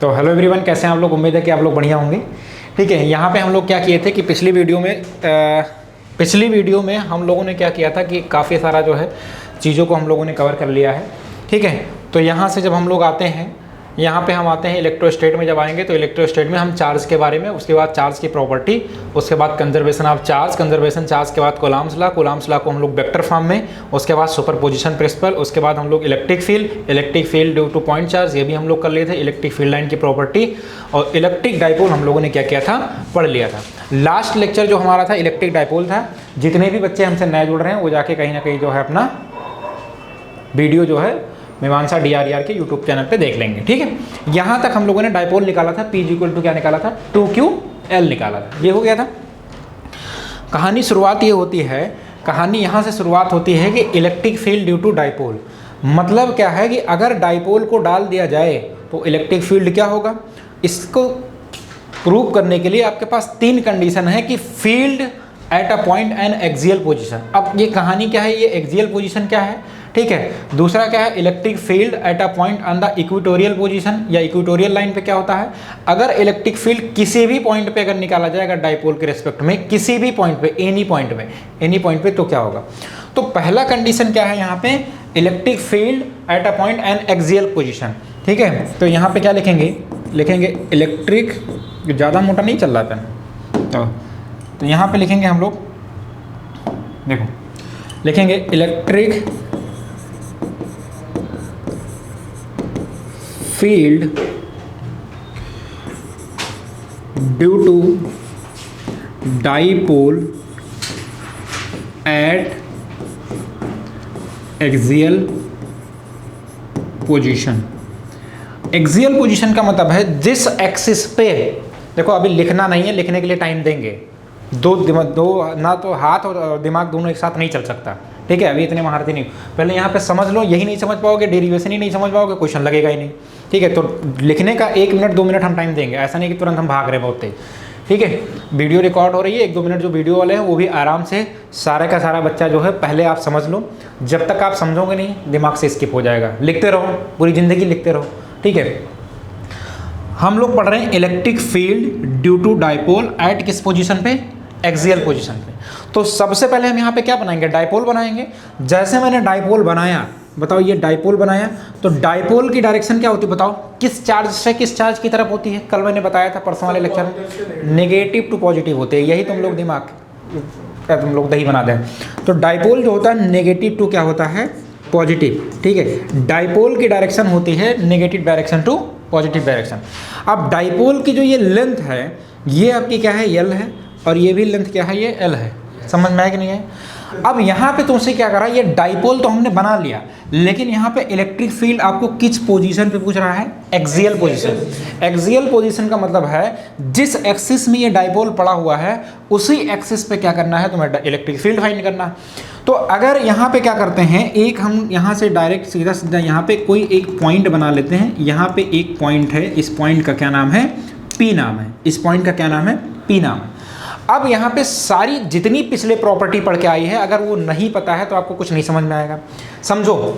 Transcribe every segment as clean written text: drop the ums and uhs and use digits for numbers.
तो hello everyone, कैसे हैं आप लोग। उम्मीद है कि आप लोग बढ़िया होंगे। ठीक है, यहाँ पे हम लोग क्या किए थे कि पिछली वीडियो में हम लोगों ने क्या किया था कि काफ़ी सारा जो है चीज़ों को हम लोगों ने कवर कर लिया है। ठीक है, तो यहाँ से जब हम लोग आते हैं, यहाँ पे हम आते हैं इलेक्ट्रोस्टेट में। जब आएंगे तो इलेक्ट्रोस्टेट में हम चार्ज के बारे में, उसके बाद चार्ज की प्रॉपर्टी, उसके बाद conservation of charge, conservation charge के बाद कूलम्ब्स लॉ को हम लोग वेक्टर फॉर्म में, उसके बाद सुपरपोजिशन प्रिंसिपल, उसके बाद हम लोग electric field due to point charge, ये भी हम लोग कर लिए थे। इलेक्ट्रिक फील्ड लाइन की प्रॉपर्टी और इलेक्ट्रिक डाइपोल हम लोगों ने क्या किया था, पढ़ लिया था। लास्ट लेक्चर जो हमारा था इलेक्ट्रिक डाइपोल था। जितने भी बच्चे हमसे नए जुड़ रहे हैं वो जाके कहीं ना कहीं जो है अपना वीडियो जो है मीमांसा DRER के यूट्यूब चैनल पे देख लेंगे। ठीक है, यहाँ तक हम लोगों ने डाइपोल निकाला था, P = क्या निकाला था, 2QL निकाला था। ये हो गया था। कहानी शुरुआत ये होती है, कहानी यहाँ से शुरुआत होती है कि electric field due to dipole. मतलब क्या है कि अगर डाइपोल को डाल दिया जाए तो इलेक्ट्रिक फील्ड क्या होगा। इसको प्रूव करने के लिए आपके पास 3 कंडीशन है कि field at a point and axial position. अब ये कहानी क्या है, ये एक्सियल पोजीशन क्या है। ठीक है, दूसरा क्या है, electric field at a point on the equatorial position, या इक्वेटोरियल लाइन पे क्या होता है, अगर इलेक्ट्रिक फील्ड किसी भी पॉइंट पे अगर निकाला जाएगा डाइपोल के रिस्पेक्ट में, किसी भी पॉइंट पे, एनी पॉइंट पे तो क्या होगा। तो पहला कंडीशन क्या है यहाँ पे, electric field at a point and axial position. ठीक है, तो यहाँ पे क्या लिखेंगे इलेक्ट्रिक, ज़्यादा मोटा नहीं चल रहा पेन, तो यहाँ पे लिखेंगे हम लोग, देखो लिखेंगे electric field due to dipole at axial position. Axial position का मतलब है जिस एक्सिस पे, देखो अभी लिखना नहीं है, लिखने के लिए टाइम देंगे। दो ना तो हाथ और दिमाग दोनों एक साथ नहीं चल सकता। ठीक है, अभी इतने महारथी नहीं, पहले यहाँ पे समझ लो। यही नहीं समझ पाओगे, डेरिवेशन ही नहीं समझ पाओगे, क्वेश्चन लगेगा ही नहीं। ठीक है, तो लिखने का 1 मिनट 2 मिनट हम टाइम देंगे, ऐसा नहीं कि तुरंत हम भाग रहे बहुत तेज। ठीक है, वीडियो रिकॉर्ड हो रही है, 1-2 मिनट जो वीडियो वाले हैं वो भी आराम से सारे का सारा बच्चा जो है पहले आप समझ लो। जब तक आप समझोगे नहीं दिमाग से स्किप हो जाएगा। लिखते रहो, पूरी ज़िंदगी लिखते रहो। ठीक है, हम लोग पढ़ रहे हैं electric field due to dipole at किस पोजीशन पे, एक्सियल पोजीशन पे। तो सबसे पहले हम यहाँ पे क्या बनाएंगे, डाइपोल बनाएंगे। जैसे मैंने डाइपोल बनाया, बताओ ये डाइपोल बनाया, तो डाइपोल की डायरेक्शन क्या होती है बताओ, किस चार्ज से किस चार्ज की तरफ होती है। कल मैंने बताया था परसों वाले लेक्चर में, नेगेटिव टू पॉजिटिव होते हैं। यही तुम लोग दिमाग तुम लोग दही बना दें। तो डाइपोल जो होता है नेगेटिव टू क्या होता है, पॉजिटिव। ठीक है, डाइपोल की डायरेक्शन होती है negative direction to positive direction. अब डाइपोल की जो ये लेंथ है ये आपकी क्या है, L है, और ये भी लेंथ क्या है, ये L है। समझ में आया कि नहीं है। अब यहाँ पे तुमसे क्या करा, ये डाइपोल तो हमने बना लिया, लेकिन यहाँ पे इलेक्ट्रिक फील्ड आपको किस पोजीशन पे पूछ रहा है, एक्सियल पोजीशन। एक्सियल पोजीशन का मतलब है जिस एक्सिस में ये डाइपोल पड़ा हुआ है उसी एक्सिस पे क्या करना है, तुम्हें इलेक्ट्रिक फील्ड फाइंड करना है। तो अगर यहाँ पे क्या करते हैं, एक हम यहाँ से डायरेक्ट सीधा सीधा यहाँ पे कोई एक पॉइंट बना लेते हैं। यहाँ पे एक पॉइंट है, इस पॉइंट का क्या नाम है, P नाम है। इस पॉइंट का क्या नाम है, P नाम है। अब यहाँ पे सारी जितनी पिछले प्रॉपर्टी पढ़ के आई है, अगर वो नहीं पता है तो आपको कुछ नहीं समझ में आएगा। समझो,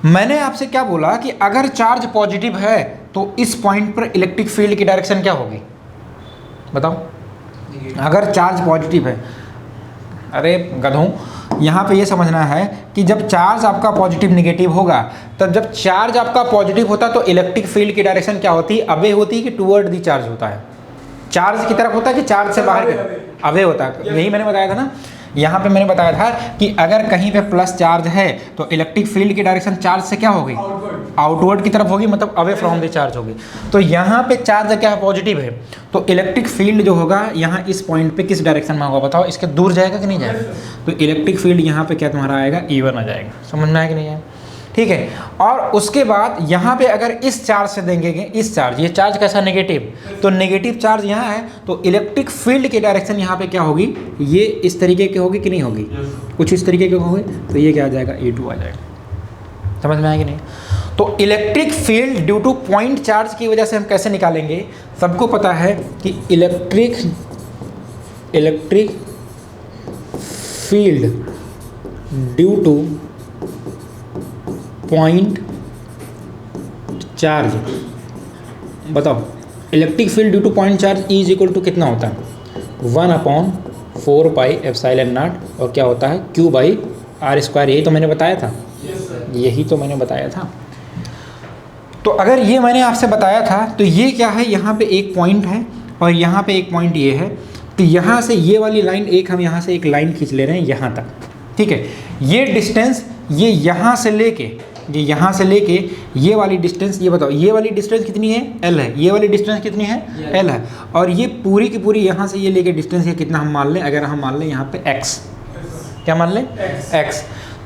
मैंने आपसे क्या बोला कि अगर चार्ज पॉजिटिव है तो इस पॉइंट पर इलेक्ट्रिक फील्ड की डायरेक्शन क्या होगी, बताओ। अगर चार्ज पॉजिटिव है, अरे गधों, यहाँ पे ये समझना है कि जब चार्ज आपका पॉजिटिव निगेटिव होगा, तब जब चार्ज आपका पॉजिटिव होता है तो इलेक्ट्रिक फील्ड की डायरेक्शन क्या होती है, अवे होती है कि टुवर्ड दी चार्ज होता है। चार्ज की तरफ होता है कि चार्ज से बाहर की तरफ, अवे होता है। यही मैंने बताया था ना, यहाँ पे मैंने बताया था कि अगर कहीं पे प्लस चार्ज है तो इलेक्ट्रिक फील्ड की डायरेक्शन चार्ज से क्या होगी, आउटवर्ड की तरफ होगी, मतलब अवे फ्रॉम द चार्ज होगी। तो यहाँ पे चार्ज क्या है, पॉजिटिव है, तो इलेक्ट्रिक फील्ड जो होगा यहाँ इस पॉइंट पे किस डायरेक्शन में होगा, बताओ। इसके दूर जाएगा कि नहीं जाएगा, तो इलेक्ट्रिक फील्ड यहाँ पे क्या तुम्हारा आएगा, E1 आ जाएगा। समझ में आया कि नहीं आया। ठीक है, और उसके बाद यहाँ पे अगर इस चार्ज से देंगे, इस चार्ज, ये चार्ज कैसा, नेगेटिव, तो नेगेटिव चार्ज यहाँ है, तो इलेक्ट्रिक फील्ड की डायरेक्शन यहाँ पे क्या होगी, ये इस तरीके की होगी कि नहीं होगी, कुछ इस तरीके की होगी, तो ये क्या आ जाएगा, E2 आ जाएगा। समझ में आया कि नहीं। तो electric field due to point charge की वजह से हम कैसे निकालेंगे, सबको पता है कि electric field due to point charge बताओ electric field due to point charge E is equal to कितना होता है 1/4πε0 और क्या होता है Q/r²। यही तो मैंने बताया था, यही तो मैंने बताया था। तो अगर ये मैंने आपसे बताया था तो ये क्या है, यहाँ पे एक पॉइंट है और यहाँ पे एक पॉइंट ये है, तो यहाँ से ये वाली लाइन एक हम यहाँ से एक लाइन खींच ले रहे हैं यहाँ तक, ठीक है। ये डिस्टेंस ये यहाँ से लेके ये वाली डिस्टेंस, ये बताओ ये वाली डिस्टेंस कितनी है L है, ये वाली डिस्टेंस कितनी है L है, और ये पूरी की पूरी यहाँ से ये लेके डिस्टेंस ये कितना हम मान लें, अगर हम मान लें यहाँ पे x, क्या मान लें x।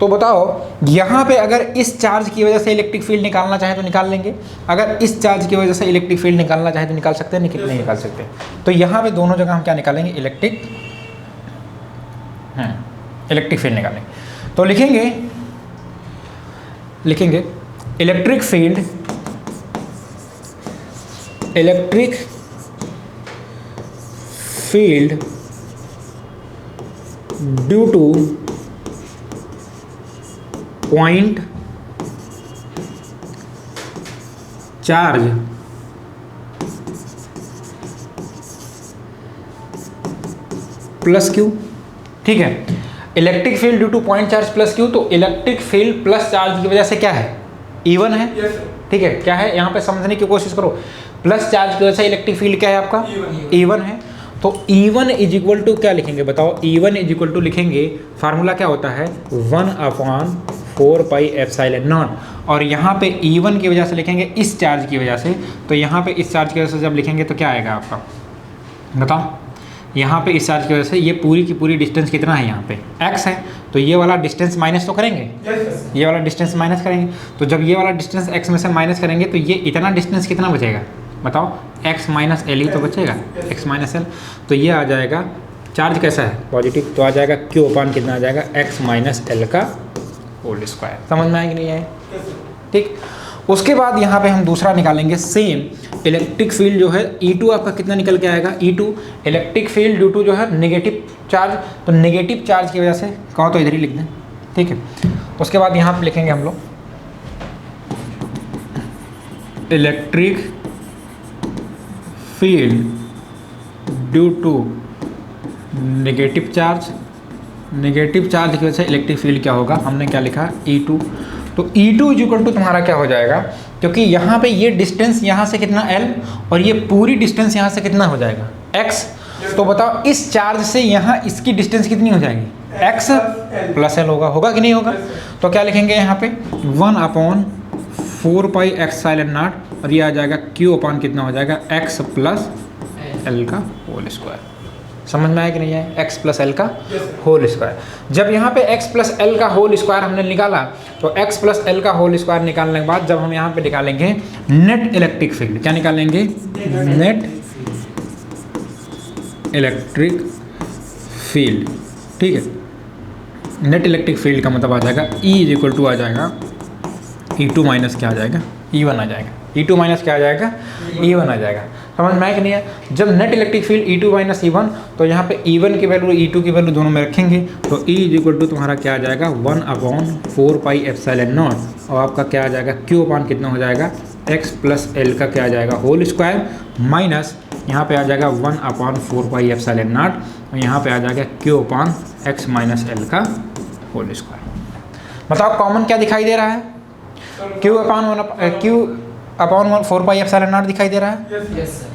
तो बताओ यहाँ पे अगर इस चार्ज की वजह से इलेक्ट्रिक फील्ड निकालना चाहे तो निकाल लेंगे, अगर इस चार्ज की वजह से इलेक्ट्रिक फील्ड निकालना चाहे तो निकाल सकते हैं, नहीं निकाल सकते। तो यहाँ पे दोनों जगह हम क्या निकालेंगे, इलेक्ट्रिक फील्ड निकालेंगे। तो लिखेंगे electric field due to point charge plus Q, ठीक है। Electric field due to point charge plus Q, तो इलेक्ट्रिक फील्ड प्लस चार्ज की वजह से क्या है E1 है, ठीक है। क्या है यहाँ पे समझने की कोशिश करो, प्लस चार्ज की वजह से इलेक्ट्रिक फील्ड क्या है आपका E1 है। तो E1 इज इक्वल टू क्या लिखेंगे बताओ, E1 इज इक्वल टू लिखेंगे, फार्मूला क्या होता है 1/4πε0, और यहाँ पे E1 की वजह से लिखेंगे इस चार्ज की वजह से, तो यहाँ पे इस चार्ज की वजह से जब लिखेंगे तो क्या आएगा आपका बताओ, यहाँ पे इस चार्ज की वजह से ये पूरी की पूरी डिस्टेंस कितना है, यहाँ पे x है, तो ये वाला डिस्टेंस माइनस तो करेंगे, ये वाला डिस्टेंस माइनस करेंगे। तो जब ये वाला डिस्टेंस x में से माइनस करेंगे तो ये इतना डिस्टेंस कितना बचेगा बताओ, x माइनस एल ही तो बचेगा, x माइनस एल। तो ये आ जाएगा, चार्ज कैसा है पॉजिटिव, तो आ जाएगा Q अपान कितना आ जाएगा x माइनस एल का होल स्क्वायर। समझ में आए कि नहीं आए, ठीक। उसके बाद यहाँ पे हम दूसरा निकालेंगे सेम, इलेक्ट्रिक फील्ड जो है E2 आपका कितना निकल के आएगा, E2 electric field due to जो है नेगेटिव चार्ज, तो नेगेटिव चार्ज की वजह से कहो तो इधर ही लिख दें, ठीक है। उसके बाद यहाँ पे लिखेंगे हम लोग electric field due to negative charge की वजह से इलेक्ट्रिक फील्ड क्या होगा, हमने क्या लिखा E2। तो E2 इज इक्वल टू तुम्हारा क्या हो जाएगा, क्योंकि यहाँ पे ये डिस्टेंस यहाँ से कितना L और ये पूरी डिस्टेंस यहाँ से कितना हो जाएगा x। तो बताओ इस चार्ज से यहाँ इसकी डिस्टेंस कितनी हो जाएगी x प्लस L होगा कि नहीं होगा। तो क्या लिखेंगे यहाँ पे 1/4πε0, और ये आ जाएगा Q अपान कितना हो जाएगा x प्लस L का होल स्क्वायर। समझ में आया कि नहीं है, x प्लस एल का होल स्क्वायर। जब यहाँ पे x प्लस एल का होल स्क्वायर हमने निकाला, तो x प्लस एल का होल स्क्वायर निकालने के बाद जब हम यहाँ पे निकालेंगे नेट इलेक्ट्रिक फील्ड, क्या निकालेंगे नेट इलेक्ट्रिक फील्ड, ठीक है। नेट इलेक्ट्रिक फील्ड का मतलब आ जाएगा E इज इक्वल टू आ जाएगा E2 माइनस क्या आ जाएगा E1 आ जाएगा, E2 माइनस क्या आ जाएगा E1 आ जाएगा। समझ में आया कि नहीं है। जब net electric field E2 minus E1, तो यहाँ पे E1 की वैल्यू E2 की वैल्यू दोनों में रखेंगे, तो E इज इक्वल टू तुम्हारा क्या आ जाएगा 1/4πε0, और आपका क्या आ जाएगा Q अपान कितना हो जाएगा x प्लस एल का क्या आ जाएगा होल स्क्वायर, माइनस यहाँ पे आ जाएगा 1/4πε0, और यहाँ पे आ जाएगा Q अपान x माइनस एल का होल स्क्वायर। बताओ कॉमन क्या दिखाई दे रहा है, Q अपॉन 4πε0 दिखाई दे रहा है।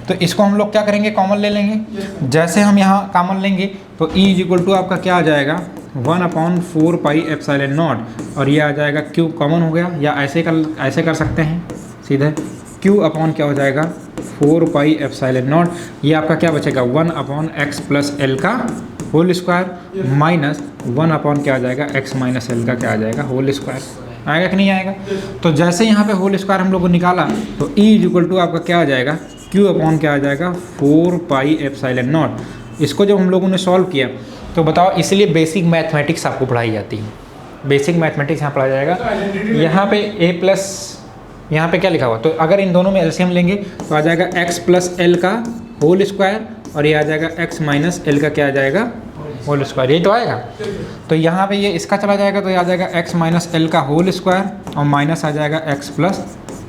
तो इसको हम लोग क्या करेंगे, कॉमन ले लेंगे। जैसे हम यहाँ कॉमन लेंगे तो E इज इक्वल टू आपका क्या आ जाएगा 1/4πε0, और ये आ जाएगा Q कॉमन हो गया, या ऐसे कर सकते हैं सीधे, Q अपॉन क्या हो जाएगा 4πε0, ये आपका क्या बचेगा 1/x प्लस एल का होल स्क्वायर, माइनस 1 क्या आ जाएगा x माइनस एल का क्या आ जाएगा होल स्क्वायर। आएगा कि नहीं आएगा। तो जैसे यहाँ पे होल स्क्वायर हम लोगों को निकाला, तो E इज इक्वल टू आपका क्या आ जाएगा Q अपॉन क्या आ जाएगा 4πε0। इसको जब हम लोगों ने सॉल्व किया, तो बताओ, इसलिए बेसिक मैथमेटिक्स आपको पढ़ाई जाती है, बेसिक मैथमेटिक्स यहाँ पढ़ाया जाएगा। यहाँ पे a प्लस, यहाँ पे क्या लिखा हुआ, तो अगर इन दोनों में एलसीएम लेंगे तो आ जाएगा x प्लस एल का होल स्क्वायर, और ये आ जाएगा x माइनस एल का क्या आ जाएगा होल स्क्वायर, यही तो आएगा। तो यहाँ पे ये इसका चला जाएगा, तो ये आ जाएगा x माइनस एल का होल स्क्वायर, और माइनस आ जाएगा x प्लस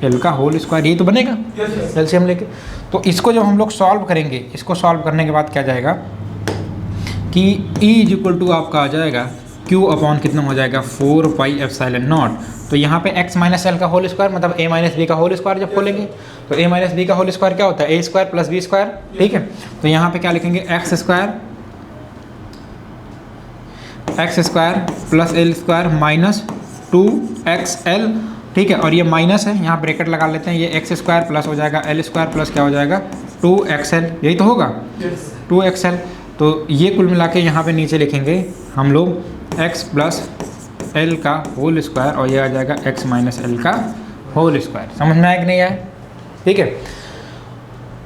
एल का होल स्क्वायर, यही तो बनेगा एलसीएम लेके। तो इसको जब हम लोग सॉल्व करेंगे, इसको सॉल्व करने के बाद क्या जाएगा कि E इज इक्वल टू आपका आ जाएगा Q अपॉन कितना हो जाएगा 4 पाई एप्सिलॉन नॉट। तो यहाँ पे x माइनस एल का होल स्क्वायर मतलब a माइनस बी का होल स्क्वायर जब खोलेंगे तो a माइनस बी का होल स्क्वायर क्या होता है a square plus B square, ठीक है। तो यहाँ पे क्या लिखेंगे X square plus L square minus 2xl, ठीक है। और ये माइनस है, यहाँ ब्रैकेट लगा लेते हैं, ये एक्स स्क्वायर प्लस हो जाएगा एल स्क्वायर प्लस क्या हो जाएगा 2xl, यही तो होगा 2xl। तो ये कुल मिला के यहाँ पे नीचे लिखेंगे हम लोग x प्लस एल का होल स्क्वायर और ये आ जाएगा x माइनस एल का होल स्क्वायर। समझ में आया कि नहीं आया, ठीक है।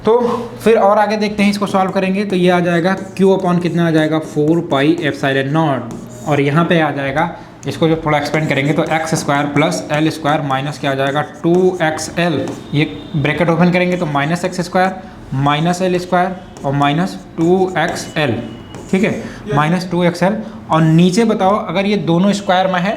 तो फिर और आगे देखते हैं, इसको सॉल्व करेंगे तो ये आ जाएगा q अपॉन कितना आ जाएगा 4 पाई एप्सिलॉन नॉट, और यहाँ पे आ जाएगा, इसको जो थोड़ा एक्सपेंड करेंगे तो x square plus L square minus क्या आ जाएगा 2xl, ये ब्रैकेट ओपन करेंगे तो minus x square minus L square और माइनस 2xl, ठीक है, माइनस 2xl। और नीचे बताओ अगर ये दोनों स्क्वायर में है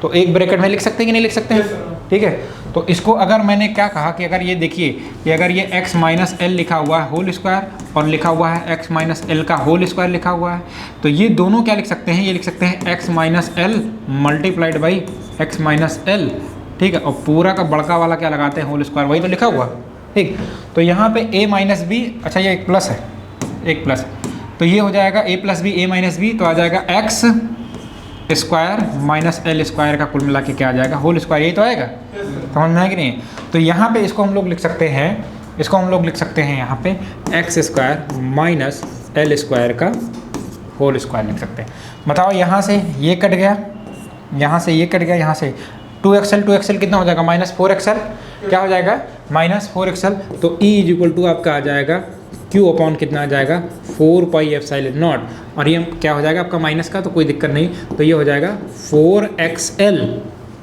तो एक ब्रैकेट में लिख सकते हैं कि नहीं लिख सकते हैं, ठीक है। तो इसको अगर मैंने क्या कहा कि अगर ये देखिए कि अगर ये x माइनस एल लिखा हुआ है होल स्क्वायर और लिखा हुआ है x माइनस एल का होल स्क्वायर लिखा हुआ है, तो ये दोनों क्या लिख सकते हैं, ये लिख सकते हैं x minus L multiplied by x minus L, ठीक है। और पूरा का बड़का वाला क्या लगाते हैं होल स्क्वायर, वही तो लिखा हुआ, ठीक। तो यहाँ पे a माइनस बी, अच्छा ये एक प्लस है, एक प्लस, तो ये हो जाएगा a plus B a minus B, तो आ जाएगा x square minus L square का कुल मिला के क्या आ जाएगा होल स्क्वायर, यही तो आएगा। समझ में आया कि नहीं। तो यहाँ पे इसको हम लोग लिख सकते हैं, इसको हम लोग लिख सकते हैं यहाँ पे x square minus L square का होल स्क्वायर लिख सकते हैं। बताओ यहाँ से ये कट गया, यहाँ से ये कट गया, यहाँ से 2xl कितना हो जाएगा माइनस 4xl, क्या हो जाएगा माइनस 4xl। तो E इज इक्वल टू आपका आ जाएगा Q अपॉन कितना आ जाएगा 4 पाई एप्सिलॉन नॉट, और ये क्या हो जाएगा आपका माइनस का, तो कोई दिक्कत नहीं, तो ये हो जाएगा 4xl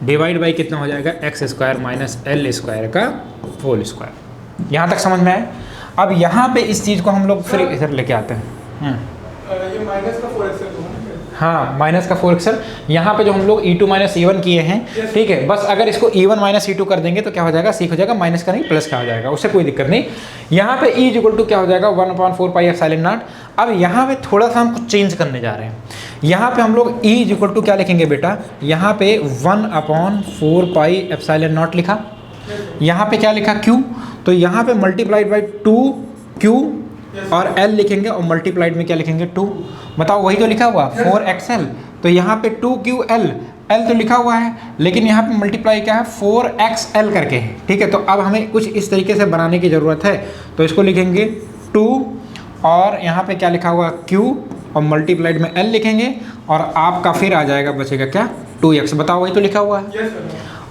डिवाइड बाई कितना हो जाएगा x square minus L square का होल स्क्वायर। यहाँ तक समझ में आए। अब यहाँ पे इस चीज़ को हम लोग फिर इधर लेके आते हैं, ये माइनस का 4xl, हाँ माइनस का 4xl। यहाँ पे जो हम लोग e2 माइनस e1 किए हैं, ठीक है, बस अगर इसको e1 माइनस e2 कर देंगे तो क्या हो जाएगा सीख हो जाएगा, माइनस का नहीं प्लस का हो जाएगा, उससे कोई दिक्कत नहीं। यहाँ पे e इक्वल टू क्या हो जाएगा 1/4 पाई एप्सिलॉन नॉट। अब यहाँ पे थोड़ा सा हम कुछ चेंज करने जा रहे हैं, यहाँ पे हम लोग e इक्वल टू क्या लिखेंगे बेटा, यहाँ पे 1/4 पाई एप्सिलॉन नॉट लिखा, यहाँ पे क्या लिखा q, तो यहाँ पे मल्टीप्लाइड बाई 2q और L लिखेंगे और मल्टीप्लाइड में क्या लिखेंगे 2। बताओ वही तो लिखा हुआ 4xl, तो यहाँ पे 2ql, L तो लिखा हुआ है लेकिन यहाँ पे मल्टीप्लाई क्या है 4xl करके है, ठीक है। तो अब हमें कुछ इस तरीके से बनाने की ज़रूरत है, तो इसको लिखेंगे 2 और यहाँ पे क्या लिखा हुआ q और मल्टीप्लाइड में L लिखेंगे और आपका फिर आ जाएगा बचेगा क्या 2x। बताओ वही तो लिखा हुआ है।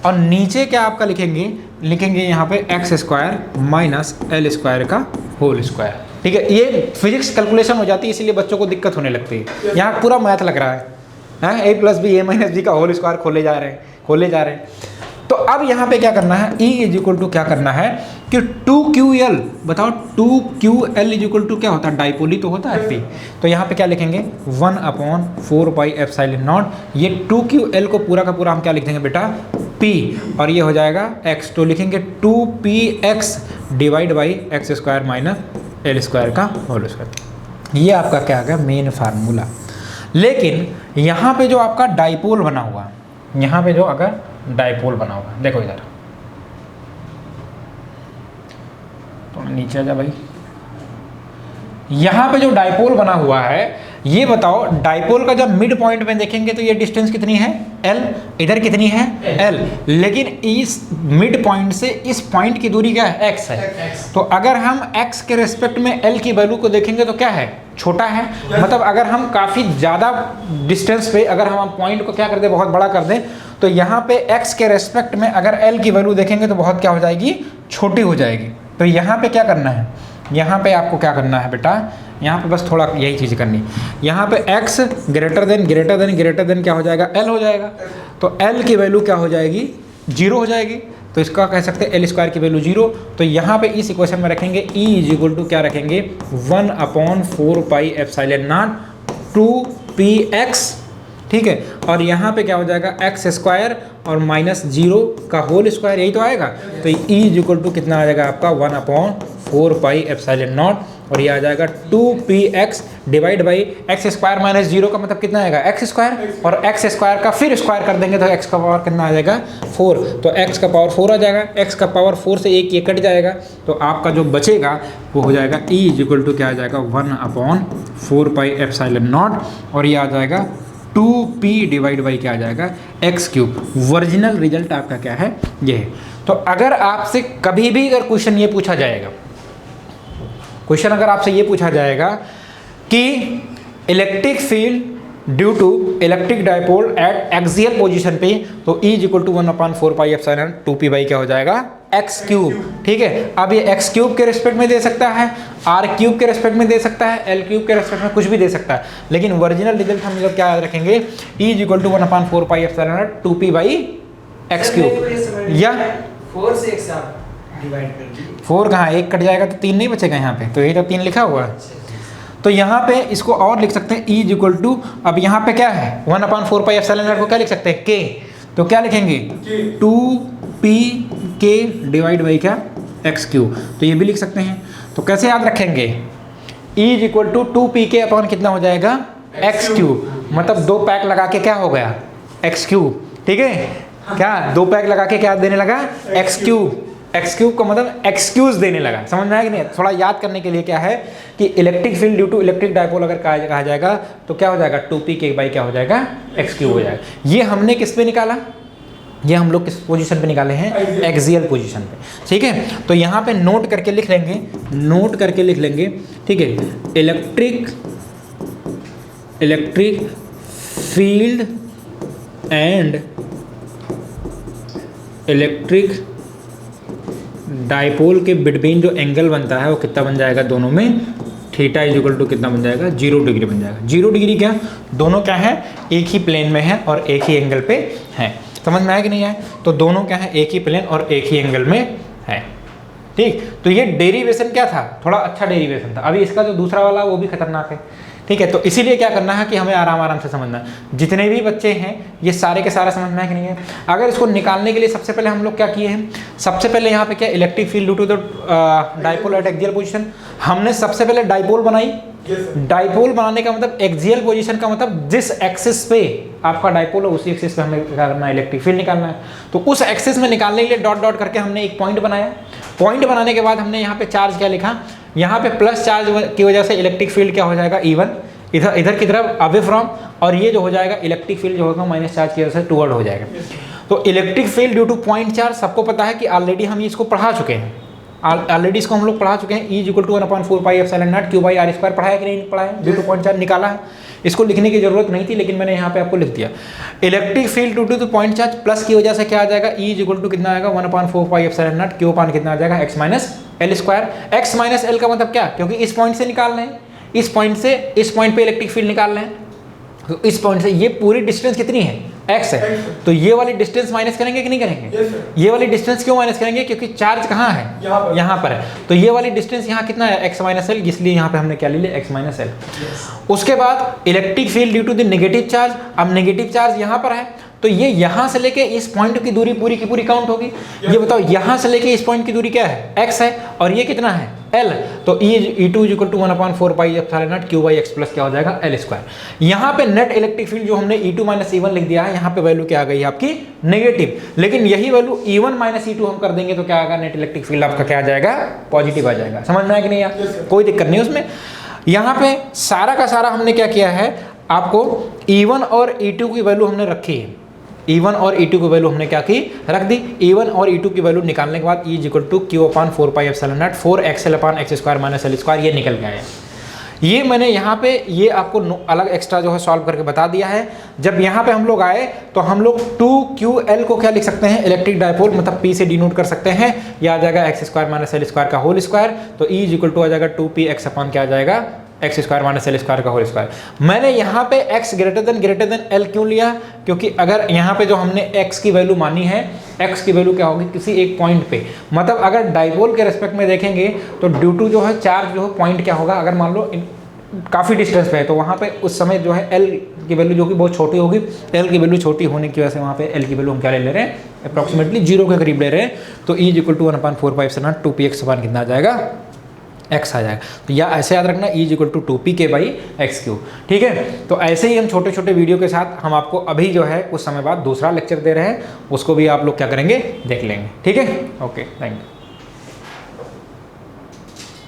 और नीचे क्या आपका लिखेंगे यहाँ पे x square minus L square का होल स्क्वायर, ठीक है। ये फिजिक्स कैलकुलेशन हो जाती है इसीलिए बच्चों को दिक्कत होने लगती है, यहाँ पूरा मैथ लग रहा है ए प्लस बी ए माइनस बी का होल स्क्वायर खोले जा रहे हैं। तो अब यहाँ पे क्या करना है, E इज इक्वल टू क्या करना है कि 2ql, बताओ 2ql इज इक्वल टू क्या होता है, डाइपोल ही तो होता है P। तो यहाँ पे क्या लिखेंगे 1/4 पाई एप्सिलॉन नॉट, ये 2ql को पूरा का पूरा हम क्या लिख देंगे बेटा P, और ये हो जाएगा x, तो लिखेंगे 2px divide by x square minus L square का होल स्क्वायर। ये आपका क्या आ गया मेन फार्मूला। लेकिन यहाँ पे जो आपका डाइपोल बना हुआ, यहाँ पे जो अगर डाइपोल बना हुआ, देखो इधर तो नीचे आ जा भाई, यहाँ पे जो डाइपोल बना हुआ है, ये बताओ डाइपोल का जब मिड पॉइंट में देखेंगे तो ये डिस्टेंस कितनी है L, इधर कितनी है L, लेकिन इस मिड पॉइंट से इस पॉइंट की दूरी क्या है x है। तो अगर हम x के रेस्पेक्ट में L की वैल्यू को देखेंगे तो क्या है छोटा है, मतलब अगर हम काफ़ी ज़्यादा डिस्टेंस पे अगर हम पॉइंट को क्या कर दें बहुत बड़ा कर दें, तो यहाँ पे x के रेस्पेक्ट में अगर L की वैल्यू देखेंगे तो बहुत क्या हो जाएगी छोटी हो जाएगी। तो यहाँ पे क्या करना है, यहाँ पे आपको क्या करना है बेटा, यहाँ पे बस थोड़ा यही चीज़ करनी, यहाँ पे x ग्रेटर देन क्या हो जाएगा L हो जाएगा, तो L की वैल्यू क्या हो जाएगी 0 हो जाएगी, तो इसका कह सकते हैं एल स्क्वायर की वैल्यू 0। तो यहाँ पे इस इक्वेशन में रखेंगे E इज इक्वल टू क्या रखेंगे 1/4 पाई एप्सिलॉन नॉट 2px, ठीक है। और यहाँ पे क्या हो जाएगा एक्स स्क्वायर और माइनस 0 का होल स्क्वायर, यही तो आएगा। तो ई इज इक्वल टू कितना आ जाएगा आपका 1/4 एप्सिलॉन नॉट, और ये आ जाएगा 2px divide by x square minus 0 का मतलब कितना आएगा एक्स स्क्वायर, और एक्स स्क्वायर का फिर स्क्वायर कर देंगे तो एक्स का पावर कितना आ जाएगा 4, तो एक्स का पावर 4 आ जाएगा, एक्स का पावर 4 से एक ये कट जाएगा, तो आपका जो बचेगा वो हो जाएगा ई इज इक्वल टू क्या आ जाएगा 1/4 एप्सिलॉन नॉट, और ये आ जाएगा 2p डिवाइड बाई क्या आ जाएगा एक्स क्यूब। ओरिजिनल रिजल्ट आपका क्या है ये है। तो अगर आपसे कभी भी अगर क्वेश्चन ये पूछा जाएगा, क्वेश्चन अगर आपसे ये पूछा जाएगा कि electric field due to electric dipole at axial position पे, तो E is equal to 1/4 epsilon 2p by क्या हो जाएगा एक्स क्यूब। ठीक है, अब ये एक्स क्यूब के रिस्पेक्ट में दे सकता है, आर क्यूब के रिस्पेक्ट में दे सकता है, एल क्यूब के रिस्पेक्ट में कुछ भी दे सकता है, लेकिन ओरिजिनल रिजल्ट हम लोग क्या याद रखेंगे E is equal to 1/4 epsilon 2p by X cube. या 4 से एक साथ डिवाइड कर दीजिए। 4 कहाँ, एक कट जाएगा तो 3 नहीं बचेगा यहाँ पे, तो यही तो 3 लिखा हुआ है। तो यहाँ पे इसको और लिख सकते हैं E इज इक्वल टू, अब यहाँ पे क्या है 1/4 एप्सिलॉन नॉट को क्या लिख सकते हैं K, तो क्या लिखेंगे 2pk डिवाइड बाई क्या एक्स क्यूब, तो ये भी लिख सकते हैं। तो कैसे याद रखेंगे E is equal to 2pk upon कितना हो जाएगा एक्स क्यूब, मतलब 2 पैक लगा के क्या हो गया एक्स क्यूब। ठीक है, क्या 2 पैक लगा के क्या देने लगा एक्स क्यूब, एक्स क्यूब का मतलब एक्सक्यूज देने लगा। समझ में आया कि नहीं? थोड़ा याद करने के लिए क्या है कि electric field due to electric dipole अगर कहा जाएगा तो क्या हो जाएगा 2pk बाई क्या हो जाएगा एक्स क्यूब हो जाएगा। ये हमने किस पे निकाला, ये हम लोग किस पोजीशन पे निकाले हैं एक्सियल पोजीशन पे। ठीक है, तो यहाँ पे नोट करके लिख लेंगे, नोट करके लिख लेंगे। ठीक है, electric field and electric dipole के बिटवीन जो एंगल बनता है वो कितना बन जाएगा दोनों में, थीटा इज इक्वल टू कितना बन जाएगा 0 डिग्री बन जाएगा। 0 डिग्री क्या, दोनों क्या है एक ही प्लेन में है और एक ही एंगल पे है। समझ में आया कि नहीं आया? तो दोनों क्या है एक ही प्लेन और एक ही एंगल में है। ठीक, तो ये डेरिवेशन क्या था, थोड़ा अच्छा डेरिवेशन था। अभी इसका जो दूसरा वाला वो भी खतरनाक है। ठीक है, तो इसीलिए क्या करना है कि हमें आराम आराम से समझना है। जितने भी बच्चे हैं ये सारे के सारा समझना है कि नहीं है। अगर इसको निकालने के लिए सबसे पहले हम लोग क्या किए हैं, सबसे पहले यहाँ पे क्या electric field due to the dipole at axial position, हमने सबसे पहले डाइपोल बनाई। डाइपोल बनाने का मतलब एक्सियल पोजीशन का मतलब जिस एक्सिस पे आपका डाइपोल है उसी एक्सिस पे हमें क्या करना है इलेक्ट्रिक फील्ड निकालना है। तो उस एक्सिस में निकालने के लिए डॉट डॉट करके हमने एक पॉइंट बनाया। पॉइंट बनाने के बाद हमने यहाँ पे चार्ज क्या लिखा, यहाँ पे प्लस चार्ज की वजह से इलेक्ट्रिक फील्ड क्या हो जाएगा E1 इधर की तरफ अवे फ्रॉम, और ये जो हो जाएगा इलेक्ट्रिक फील्ड जो होगा माइनस चार्ज की वजह से टुवर्ड हो जाएगा। तो electric field due to point charge सबको पता है कि ऑलरेडी हम इसको पढ़ा चुके हैं, ऑलरेडी इसको हम लोग पढ़ा चुके हैं। E equal to 1/4 epsilon not q by r square पढ़ाया कि नहीं पढ़ाया, ड्यू टू पॉइंट चार्ज निकाला है। इसको लिखने की जरूरत नहीं थी लेकिन मैंने यहाँ पे आपको लिख दिया। Electric field due to point charge plus की वजह से क्या आ जाएगा E इक्वल टू कितना आएगा 1/4 एप्सिलॉन नॉट q अपान कितना आ जाएगा x minus L square. x minus L का मतलब क्या, क्योंकि इस पॉइंट से निकाल रहे हैं, इस पॉइंट से इस पॉइंट पे इलेक्ट्रिक फील्ड निकाल रहे हैं, तो इस पॉइंट से ये पूरी डिस्टेंस कितनी है x है, तो ये वाली डिस्टेंस माइनस करेंगे कि नहीं करेंगे? ये वाली डिस्टेंस क्यों माइनस करेंगे, क्योंकि चार्ज कहाँ है यहाँ पर है, तो ये वाली डिस्टेंस यहाँ कितना है x माइनस एल, इसलिए यहाँ पे हमने क्या ले लिया x माइनस एल। उसके बाद electric field due to the negative charge, अब नेगेटिव चार्ज यहाँ पर है तो ये यहाँ से लेके इस पॉइंट की दूरी पूरी की पूरी काउंट होगी। ये बताओ यहाँ से लेके इस पॉइंट की दूरी क्या है x है और ये कितना है L, तो E2 is equal to 1/4 epsilon not q by X plus क्या हो जाएगा L स्क्वायर। यहाँ पे नेट इलेक्ट्रिक फील्ड जो हमने E2 माइनस E1 लिख दिया है, यहाँ पे वैल्यू क्या आ गई आपकी नेगेटिव, लेकिन यही वैल्यू E1 माइनस E2 हम कर देंगे तो क्या आएगा नेट इलेक्ट्रिक फील्ड आपका क्या आ जाएगा पॉजिटिव आ जाएगा। समझ में आया कि नहीं यार? कोई दिक्कत नहीं उसमें। यहाँ पे सारा का सारा हमने क्या किया है, आपको E1 और E2 की वैल्यू हमने रखी है, E1 और E2 की वैल्यू हमने क्या की रख दी। E1 और E2 की वैल्यू निकालने के बाद E equal to q upon 4 pi epsilon not 4xl upon X square minus L square ये निकल गया है। ये मैंने यहाँ पे ये आपको अलग एक्स्ट्रा जो है सॉल्व करके बता दिया है। जब यहाँ पे हम लोग आए तो हम लोग 2ql को क्या लिख सकते हैं इलेक्ट्रिक डाइपोल मतलब p से डिनोट कर सकते हैं, यह आ जाएगा x square minus L square का होल स्क्वायर, तो E इक्वल टू आ जाएगा 2px अपान क्या आ जाएगा x square minus L square का होल स्क्वायर। मैंने यहाँ पे x ग्रेटर देन एल क्यों लिया, क्योंकि अगर यहाँ पे जो हमने x की वैल्यू मानी है, x की वैल्यू क्या होगी किसी एक पॉइंट पे, मतलब अगर डाइपोल के रेस्पेक्ट में देखेंगे तो ड्यू टू जो है चार्ज जो है पॉइंट क्या होगा, अगर मान लो काफ़ी डिस्टेंस पे है, तो वहाँ पे उस समय जो है एल की वैल्यू जो कि बहुत छोटी होगी, एल की वैल्यू छोटी होने की वजह से वहाँ पे एल की वैल्यू हम क्या ले रहे हैं, अप्रॉक्सीमेटली 0 के करीब ले रहे हैं। तो ई इक्वल टू 1/4 से ना 2px समान कितना आ जाएगा, x आ जाएगा। तो या ऐसे याद रखना ई इक्वल टू 2pk/x3। ठीक है, तो ऐसे ही हम छोटे छोटे वीडियो के साथ हम आपको अभी जो है कुछ समय बाद दूसरा लेक्चर दे रहे हैं, उसको भी आप लोग क्या करेंगे, देख लेंगे। ठीक है, ओके, थैंक यू।